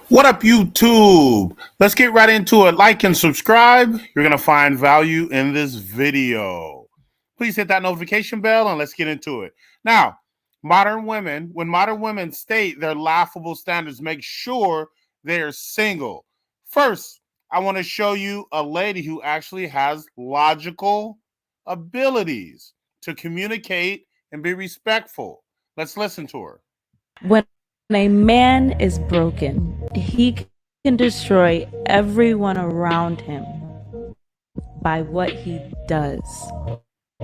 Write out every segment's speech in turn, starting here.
What up, YouTube? Let's get right into it. Like and subscribe. You're going to find value in this video. Please hit that notification bell and let's get into it. Now, when modern women state their laughable standards, make sure they're single. First, I want to show you a lady who actually has logical abilities to communicate and be respectful. Let's listen to her. When a man is broken, he can destroy everyone around him by what he does.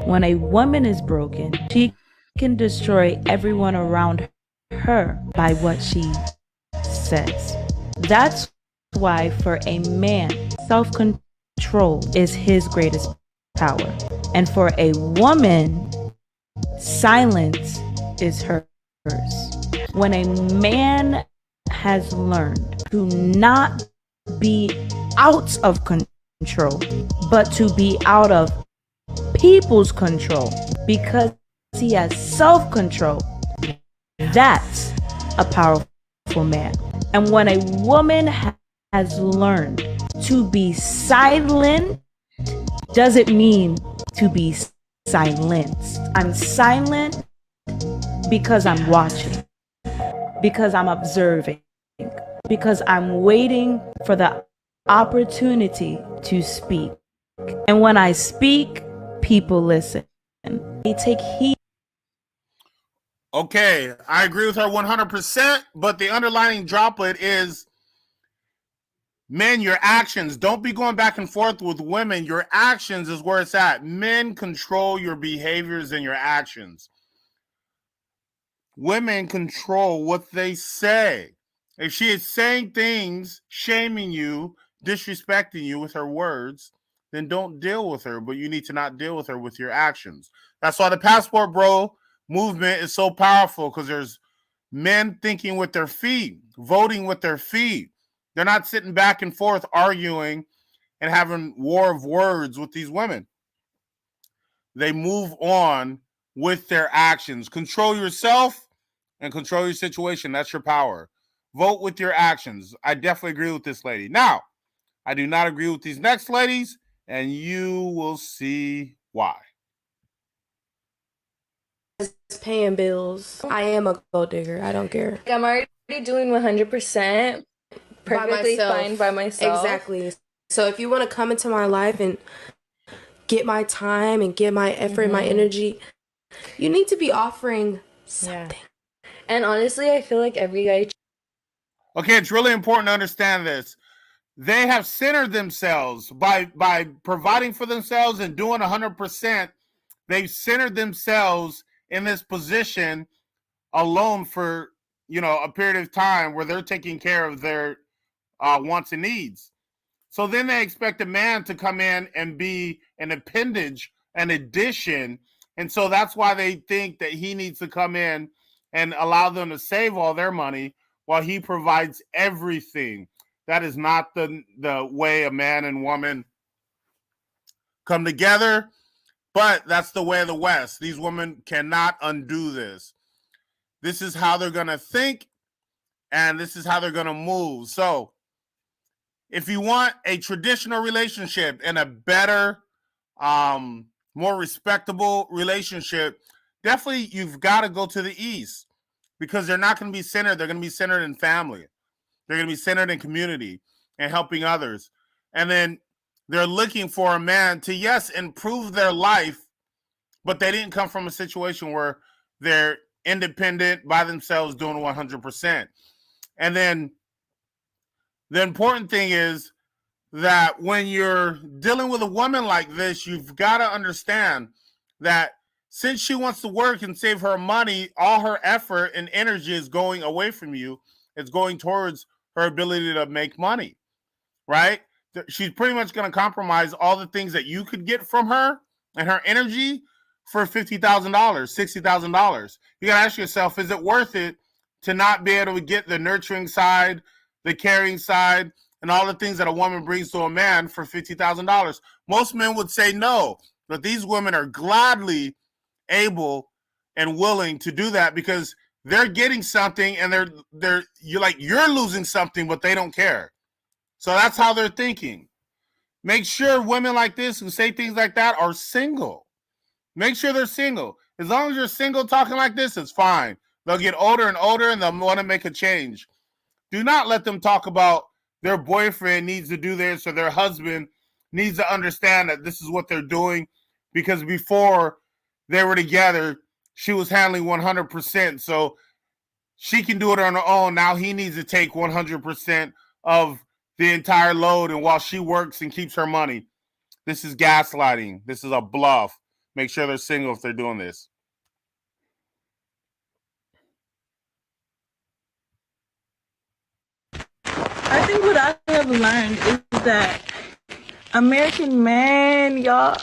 When a woman is broken, she can destroy everyone around her by what she says. That's why for a man, self-control is his greatest power. And for a woman, silence is hers. When a man has learned to not be out of control, but to be out of people's control because he has self-control, that's a powerful man. And when a woman has learned to be silent, doesn't mean to be silenced. I'm silent because I'm watching, because I'm observing, because I'm waiting for the opportunity to speak. And when I speak, people listen. They take heed. Okay, I agree with her 100%, but the underlying droplet is men, your actions. Don't be going back and forth with women. Your actions is where it's at. Men control your behaviors and your actions. Women control what they say. If she is saying things, shaming you, disrespecting you with her words, then don't deal with her, but you need to not deal with her with your actions. That's why the passport bro movement is so powerful, because there's men thinking with their feet, voting with their feet. They're not sitting back and forth arguing and having war of words with these women. They move on with their actions. Control yourself and control your situation. That's your power. Vote with your actions. I definitely agree with this lady. Now, I do not agree with these next ladies, and you will see why. Paying bills. I am a gold digger. I don't care. I'm already doing 100% perfectly fine by myself. Exactly. So if you want to come into my life and get my time and get my effort and my energy, you need to be offering something. Yeah. And honestly, I feel like every guy... Okay, it's really important to understand this. They have centered themselves by providing for themselves and doing 100%. They've centered themselves in this position alone for, a period of time where they're taking care of their wants and needs. So then they expect a man to come in and be an appendage, an addition. And so that's why they think that he needs to come in and allow them to save all their money while he provides everything. That is not the way a man and woman come together, but that's the way of the West. These women cannot undo this. This is how they're going to think, and this is how they're going to move. So if you want a traditional relationship and a better, more respectable relationship, definitely you've got to go to the East, because they're not going to be centered. They're going to be centered in family. They're going to be centered in community and helping others. And then they're looking for a man to, yes, improve their life, but they didn't come from a situation where they're independent by themselves doing 100%. And then the important thing is that when you're dealing with a woman like this, you've got to understand that since she wants to work and save her money, all her effort and energy is going away from you. It's going towards her ability to make money, right? She's pretty much going to compromise all the things that you could get from her and her energy for $50,000, $60,000. You got to ask yourself, is it worth it to not be able to get the nurturing side, the caring side, and all the things that a woman brings to a man for $50,000? Most men would say no, but these women are gladly able and willing to do that, because they're getting something, and you're losing something, but they don't care. So that's how they're thinking. Make sure women like this who say things like that are single. Make sure they're single. As long as you're single talking like this, it's fine. They'll get older and older, and they'll want to make a change. Do not let them talk about their boyfriend needs to do this or their husband needs to understand that this is what they're doing, because before they were together, she was handling 100%. So she can do it on her own. Now he needs to take 100% of the entire load, and while she works and keeps her money. This is gaslighting. This is a bluff. Make sure they're single if they're doing this. I think what I have learned is that American men, y'all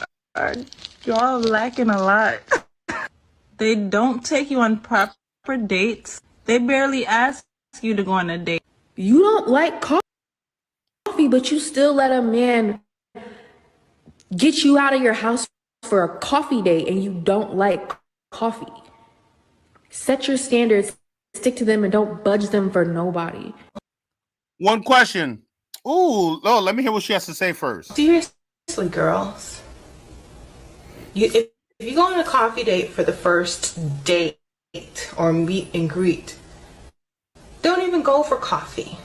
lacking a lot. They don't take you on proper dates. They barely ask you to go on a date. You don't like coffee, but you still let a man get you out of your house for a coffee date, and you don't like coffee. Set your standards, stick to them, and don't budge them for nobody. One question. Ooh, let me hear what she has to say first. Seriously, girls. If you go on a coffee date for the first date or meet and greet, don't even go for coffee.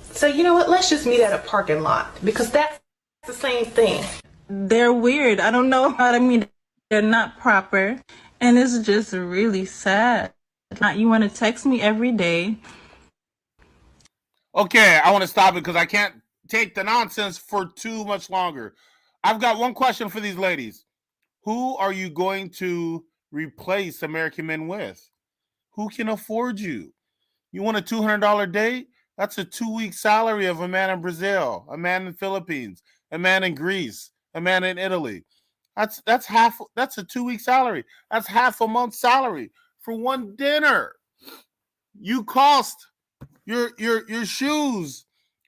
So you know what? Let's just meet at a parking lot, because that's the same thing. They're weird. I don't know how to mean. They're not proper. And it's just really sad. You want to text me every day. Okay, I want to stop it because I can't take the nonsense for too much longer. I've got one question for these ladies. Who are you going to replace American men with? Who can afford you? You want a $200 date? That's a 2-week salary of a man in Brazil, a man in the Philippines, a man in Greece, a man in Italy. That's a 2-week salary. That's half a month's salary for one dinner. You cost your shoes,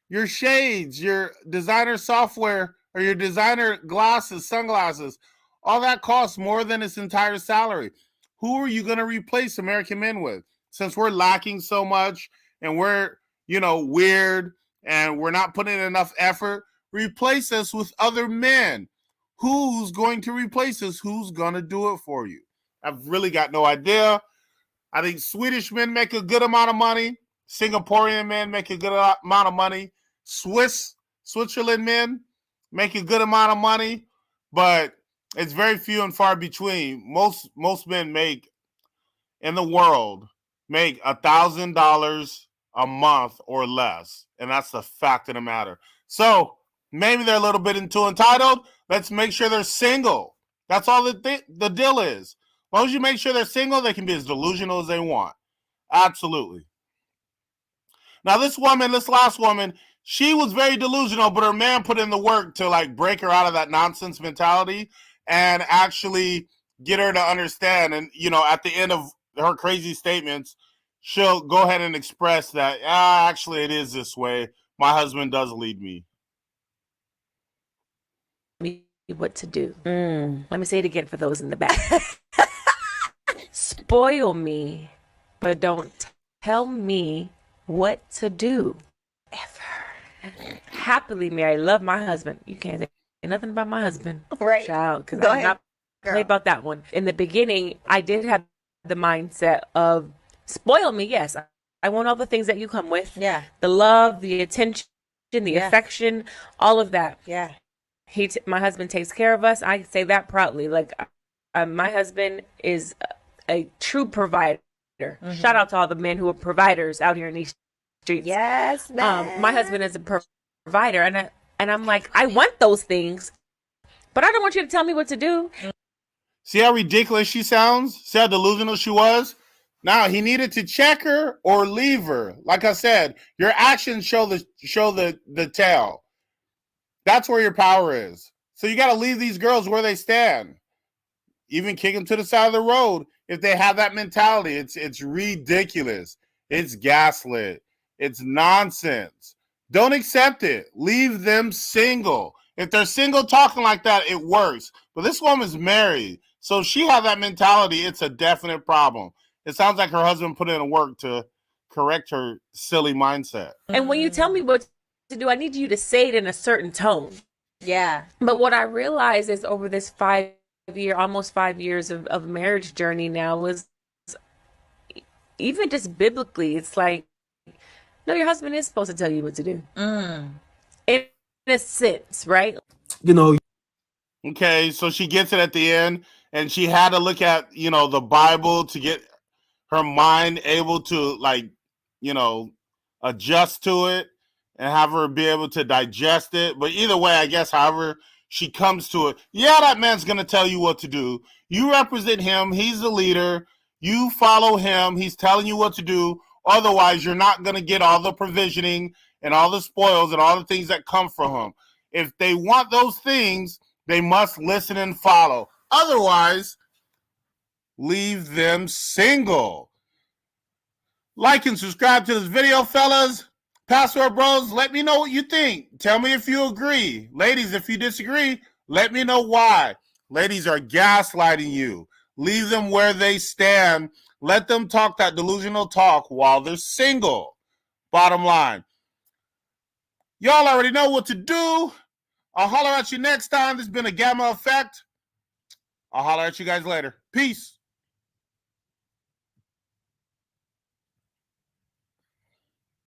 your shades, your designer software, or your designer glasses, sunglasses. All that costs more than its entire salary. Who are you going to replace American men with? Since we're lacking so much and we're, weird and we're not putting in enough effort, replace us with other men. Who's going to replace us? Who's going to do it for you? I've really got no idea. I think Swedish men make a good amount of money. Singaporean men make a good amount of money. Switzerland men make a good amount of money, but it's very few and far between. Most men in the world make $1,000 a month or less, and that's the fact of the matter. So maybe they're a little bit too entitled. Let's make sure they're single. That's all the deal is. As long as you make sure they're single, they can be as delusional as they want. Absolutely. Now, this last woman, she was very delusional, but her man put in the work to break her out of that nonsense mentality and actually get her to understand. And, at the end of her crazy statements, she'll go ahead and express that, actually, it is this way. My husband does lead me. What to do. Let me say it again for those in the back. Spoil me, but don't tell me what to do. Ever. Happily married. Love my husband. You can't say nothing about my husband. Right. Child, because I'm not play about that one. In the beginning, I did have the mindset of spoil me. Yes. I want all the things that you come with. Yeah. The love, the attention, the affection, all of that. Yeah. My husband takes care of us. I say that proudly. My husband is a true provider. Mm-hmm. Shout out to all the men who are providers out here in these streets. Yes, man. My husband is a provider, and I'm like, I want those things, but I don't want you to tell me what to do. See how ridiculous she sounds? See how delusional she was? Now, he needed to check her or leave her. Like I said, your actions show the tell. That's where your power is. So you got to leave these girls where they stand. Even kick them to the side of the road if they have that mentality. It's ridiculous. It's gaslit. It's nonsense. Don't accept it. Leave them single. If they're single talking like that, it works. But this woman's married. So if she have that mentality, it's a definite problem. It sounds like her husband put in work to correct her silly mindset. And when you tell me what to do, I need you to say it in a certain tone. Yeah. But what I realized is over this almost 5 years of marriage journey now was even just biblically, it's like, no, your husband is supposed to tell you what to do. In a sense, right? You know. Okay, so she gets it at the end, and she had to look at, the Bible to get her mind able to, like, adjust to it and have her be able to digest it. But either way, I guess, however she comes to it, yeah, that man's going to tell you what to do. You represent him. He's the leader. You follow him. He's telling you what to do. Otherwise, you're not going to get all the provisioning and all the spoils and all the things that come from him. If they want those things, they must listen and follow. Otherwise, leave them single. Like and subscribe to this video, fellas. Password bros, let me know what you think. Tell me if you agree. Ladies, if you disagree, let me know why. Ladies are gaslighting you. Leave them where they stand. Let them talk that delusional talk while they're single. Bottom line. Y'all already know what to do. I'll holler at you next time. This has been a Gamma Effect. I'll holler at you guys later. Peace.